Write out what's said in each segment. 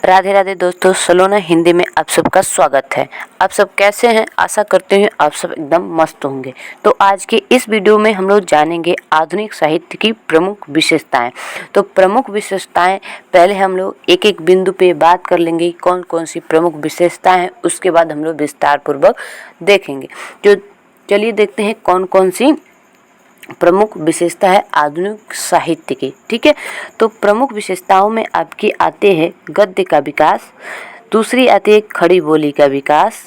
राधे राधे दोस्तों, सलोना हिंदी में आप सबका स्वागत है। आप सब कैसे हैं? आशा करते हैं आप सब एकदम मस्त होंगे। तो आज के इस वीडियो में हम लोग जानेंगे आधुनिक साहित्य की प्रमुख विशेषताएं। तो प्रमुख विशेषताएं पहले हम लोग एक एक बिंदु पे बात कर लेंगे, कौन कौन सी प्रमुख विशेषताएं हैं, उसके बाद हम लोग विस्तार पूर्वक देखेंगे। तो चलिए देखते हैं कौन कौन सी प्रमुख विशेषता है आधुनिक साहित्य की। ठीक है, तो प्रमुख विशेषताओं में आपकी आते हैं गद्य का विकास, दूसरी आती है खड़ी बोली का विकास,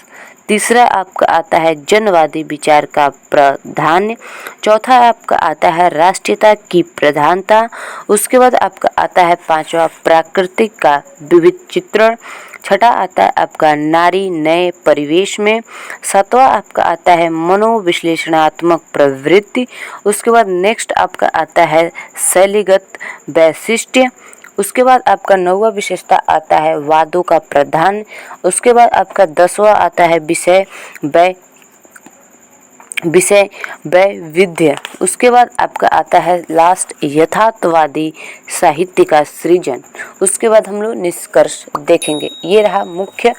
तीसरा आपका आता है जनवादी विचार का प्राधान्य, चौथा आपका आता है राष्ट्रीयता की प्रधानता, उसके बाद आपका आता है पांचवा प्राकृतिक का विविध चित्रण, छठा आता है आपका नारी नए परिवेश में, सातवां आपका आता है मनोविश्लेषणात्मक प्रवृत्ति, उसके बाद नेक्स्ट आपका आता है शैलीगत वैशिष्ट्य, उसके बाद आपका नौवां विशेषता आता है वादों का प्राधान्य, उसके बाद आपका 10वां आता है विषय वैविध्य, उसके बाद आपका आता है लास्ट यथार्थवादी साहित्य का सृजन। उसके बाद हम लोग निष्कर्ष देखेंगे। ये रहा मुख्य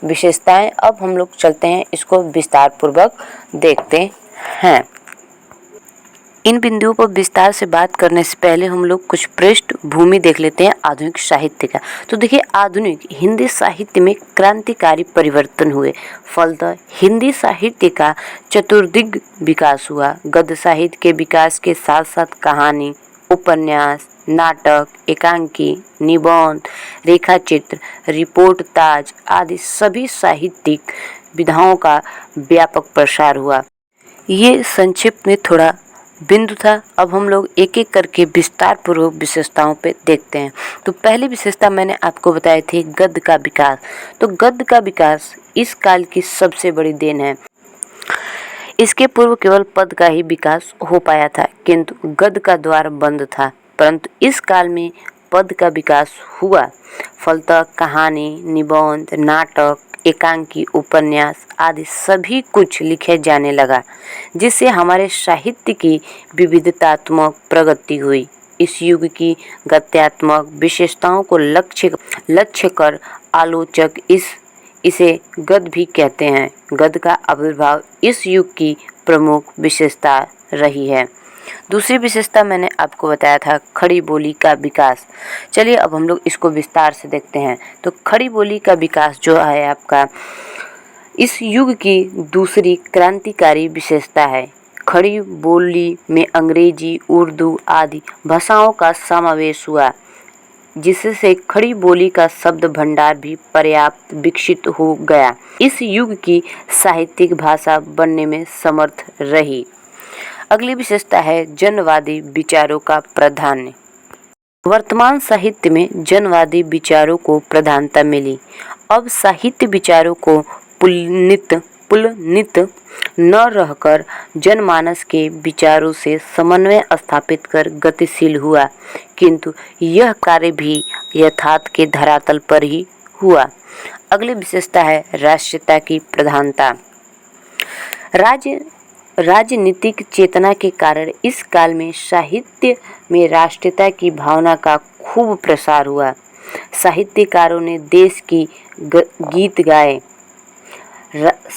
विशेषताएं। अब हम लोग चलते हैं, इसको विस्तार पूर्वक देखते हैं। इन बिंदुओं पर विस्तार से बात करने से पहले हम लोग कुछ पृष्ठभूमि देख लेते हैं आधुनिक साहित्य का। तो देखिए, आधुनिक हिंदी साहित्य में क्रांतिकारी परिवर्तन हुए, फलतः हिंदी साहित्य का चतुर्दिग विकास हुआ। गद्य साहित्य के विकास के साथ साथ कहानी, उपन्यास, नाटक, एकांकी, निबंध, रेखाचित्र, रिपोर्टाज आदि सभी साहित्यिक विधाओं का व्यापक प्रसार हुआ। ये संक्षिप्त में थोड़ा बिंदु था। अब हम लोग एक एक करके विस्तार पूर्वक विशेषताओं पे देखते हैं। तो पहली विशेषता मैंने आपको बताई थी गद्य का विकास। तो गद्य का विकास इस काल की सबसे बड़ी देन है। इसके पूर्व केवल पद का ही विकास हो पाया था, किंतु गद्य का द्वार बंद था, परंतु इस काल में पद का विकास हुआ। फलतः कहानी, निबंध, नाटक, एकांकी, उपन्यास आदि सभी कुछ लिखे जाने लगा, जिससे हमारे साहित्य की विविधतात्मक प्रगति हुई। इस युग की गद्यात्मक विशेषताओं को लक्ष्य कर आलोचक इसे गद्य भी कहते हैं। गद्य का आविर्भाव इस युग की प्रमुख विशेषता रही है। दूसरी विशेषता मैंने आपको बताया था खड़ी बोली का विकास। चलिए अब हम लोग इसको विस्तार से देखते हैं। तो खड़ी बोली का विकास जो है आपका इस युग की दूसरी क्रांतिकारी विशेषता है। खड़ी बोली में अंग्रेजी, उर्दू आदि भाषाओं का समावेश हुआ, जिससे खड़ी बोली का शब्द भंडार भी पर्याप्त विकसित हो गया। इस युग की साहित्यिक भाषा बनने में समर्थ रही। अगली विशेषता है जनवादी विचारों का प्राधान्य। वर्तमान साहित्य में जनवादी विचारों को प्रधानता मिली। अब साहित्य विचारों को पुलनित न रहकर जनमानस के विचारों से समन्वय स्थापित कर गतिशील हुआ, किंतु यह कार्य भी यथार्थ के धरातल पर ही हुआ। अगली विशेषता है राष्ट्रीयता की प्रधानता। राजनीतिक चेतना के कारण इस काल में साहित्य में राष्ट्रीयता की भावना का खूब प्रसार हुआ। साहित्यकारों ने देश की गीत गाए,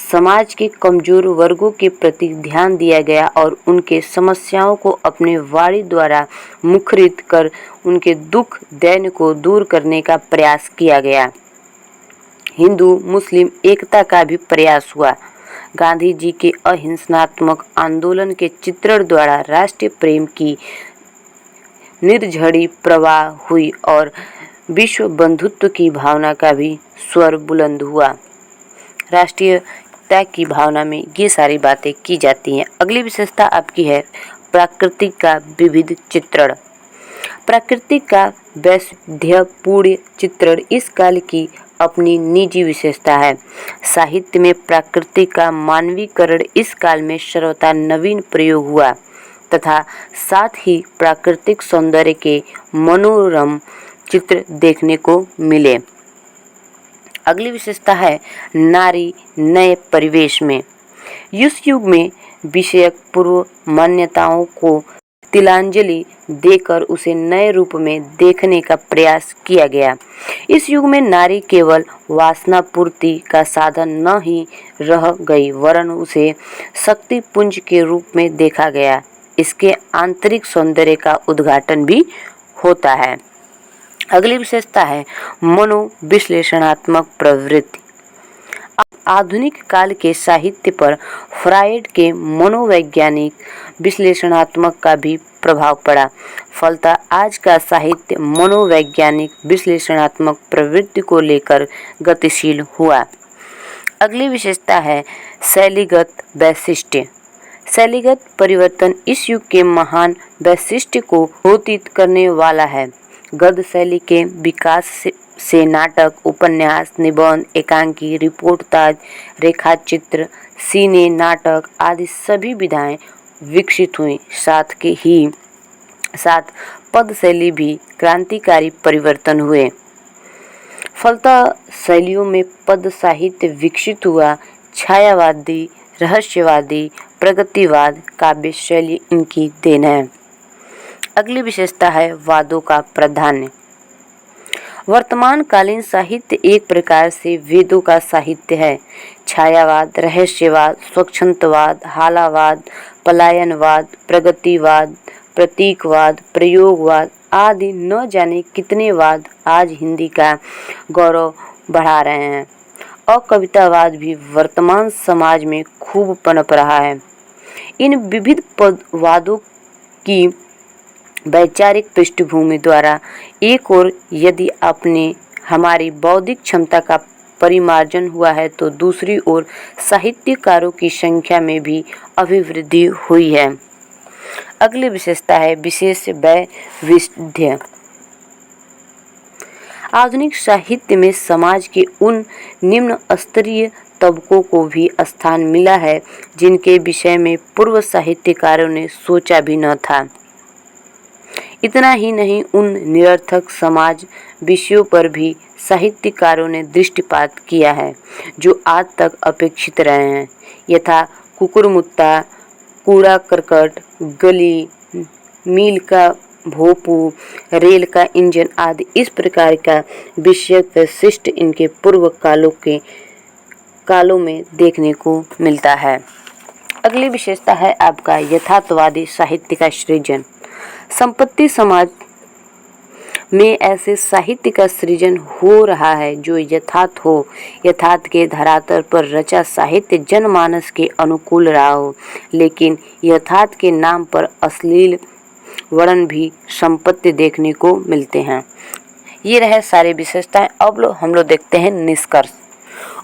समाज के कमजोर वर्गों के प्रति ध्यान दिया गया और उनके समस्याओं को अपने वाणी द्वारा मुखरित कर उनके दुख दैन्य को दूर करने का प्रयास किया गया। हिंदू मुस्लिम एकता का भी प्रयास हुआ। गांधी जी के अहिंसात्मक आंदोलन के चित्रण द्वारा राष्ट्रीय प्रेम की निर्झरी प्रवाह हुई और विश्व बंधुत्व की भावना का भी स्वर बुलंद हुआ। राष्ट्रीयता की भावना में ये सारी बातें की जाती हैं। अगली विशेषता आपकी है प्राकृतिक का विविध चित्रण। प्राकृतिक का वैविध्यपूर्ण चित्रण इस काल की अपनी निजी विशेषता है। साहित्य में प्रकृति का मानवीकरण इस काल में सर्वथा नवीन प्रयोग हुआ तथा साथ ही प्राकृतिक सौंदर्य के मनोरम चित्र देखने को मिले। अगली विशेषता है नारी नए परिवेश में। इस युग में विषयक पूर्व मान्यताओं को तिलांजलि देकर उसे नए रूप में देखने का प्रयास किया गया। इस युग में नारी केवल वासना पूर्ति का साधन न ही रह गई वरन उसे शक्ति पुंज के रूप में देखा गया। इसके आंतरिक सौंदर्य का उद्घाटन भी होता है। अगली विशेषता है मनोविश्लेषणात्मक प्रवृत्ति। आधुनिक काल के साहित्य पर फ्रायड के मनोवैज्ञानिक विश्लेषणात्मक का भी प्रभाव पड़ा। फलतः आज का साहित्य मनोवैज्ञानिक विश्लेषणात्मक प्रवृत्ति को लेकर गतिशील हुआ। अगली विशेषता है शैलीगत वैशिष्ट्य। शैलीगत परिवर्तन इस युग के महान वैशिष्ट्य को घोषित करने वाला है। गद्य शैली के विकास से नाटक, उपन्यास, निबंध, एकांकी, रिपोर्टाज, रेखाचित्र, सीने नाटक आदि सभी विधाएं विकसित हुई। साथ पद शैली भी क्रांतिकारी परिवर्तन हुए। फलतः शैलियों में पद साहित्य विकसित हुआ। छायावादी, रहस्यवादी, प्रगतिवाद काव्य शैली इनकी देन है। अगली विशेषता है वादों का प्राधान्य। वर्तमान कालीन साहित्य एक प्रकार से वेदों का साहित्य है। छायावाद, रहस्यवाद, स्वच्छंदवाद, हालावाद, पलायनवाद, प्रगतिवाद, प्रतीकवाद, प्रयोगवाद आदि न जाने कितने वाद आज हिंदी का गौरव बढ़ा रहे हैं। अकवितावाद भी वर्तमान समाज में खूब पनप रहा है। इन विविध वादों की वैचारिक पृष्ठभूमि द्वारा एक और यदि अपने हमारी बौद्धिक क्षमता का परिमार्जन हुआ है तो दूसरी ओर साहित्यकारों की संख्या में भी अभिवृद्धि हुई है। अगली विशेषता है विशेष वैविध्य। आधुनिक साहित्य में समाज के उन निम्न स्तरीय तबकों को भी स्थान मिला है जिनके विषय में पूर्व साहित्यकारों ने सोचा भी न था। इतना ही नहीं, उन निरर्थक समाज विषयों पर भी साहित्यकारों ने दृष्टिपात किया है जो आज तक अपेक्षित रहे हैं, यथा कुकुरमुत्ता, कूड़ा करकट, गली, मील का भोपू, रेल का इंजन आदि। इस प्रकार का विषयक वैशिष्ट्य इनके पूर्व कालों में देखने को मिलता है। अगली विशेषता है आपका यथार्थवादी साहित्य का सृजन। संपत्ति समाज में ऐसे साहित्य का सृजन हो रहा है जो यथार्थ के धरातल पर रचा साहित्य जनमानस के अनुकूल रहा हो, लेकिन यथार्थ के नाम पर अश्लील वर्णन भी संपत्ति देखने को मिलते हैं। ये रहे सारे विशेषताएं। अब हम लोग देखते हैं निष्कर्ष।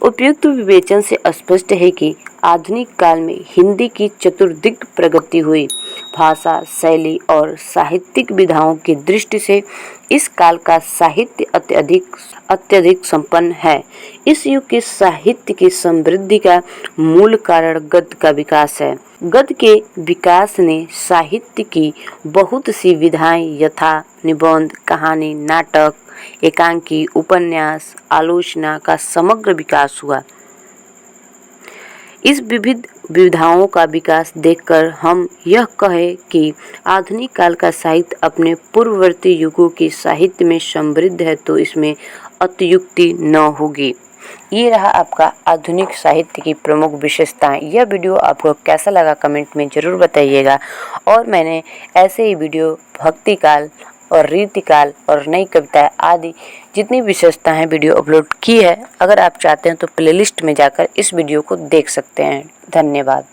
उपयुक्त विवेचन से स्पष्ट है कि आधुनिक काल में हिंदी की चतुर्दिक प्रगति हुई। भाषा, शैली और साहित्यिक विधाओं की दृष्टि से इस काल का साहित्य अत्यधिक संपन्न है। इस युग के साहित्य की समृद्धि का मूल कारण गद्य का विकास है। गद्य के विकास ने साहित्य की बहुत सी विधाएं यथा निबंध, कहानी, नाटक, एकांकी, उपन्यास, आलोचना का समग्र विकास हुआ। इस विविध विधाओं का विकास देखकर हम यह कहें कि आधुनिक काल का साहित्य अपने पूर्ववर्ती युगों के साहित्य में समृद्ध है तो इसमें अत्युक्ति न होगी। ये रहा आपका आधुनिक साहित्य की प्रमुख विशेषताएं। यह वीडियो आपको कैसा लगा कमेंट में ज़रूर बताइएगा। और मैंने ऐसे ही वीडियो भक्ति काल और रीतिकाल और नई कविताएं आदि जितनी विशेषताएं वीडियो अपलोड की है, अगर आप चाहते हैं तो प्लेलिस्ट में जाकर इस वीडियो को देख सकते हैं। धन्यवाद।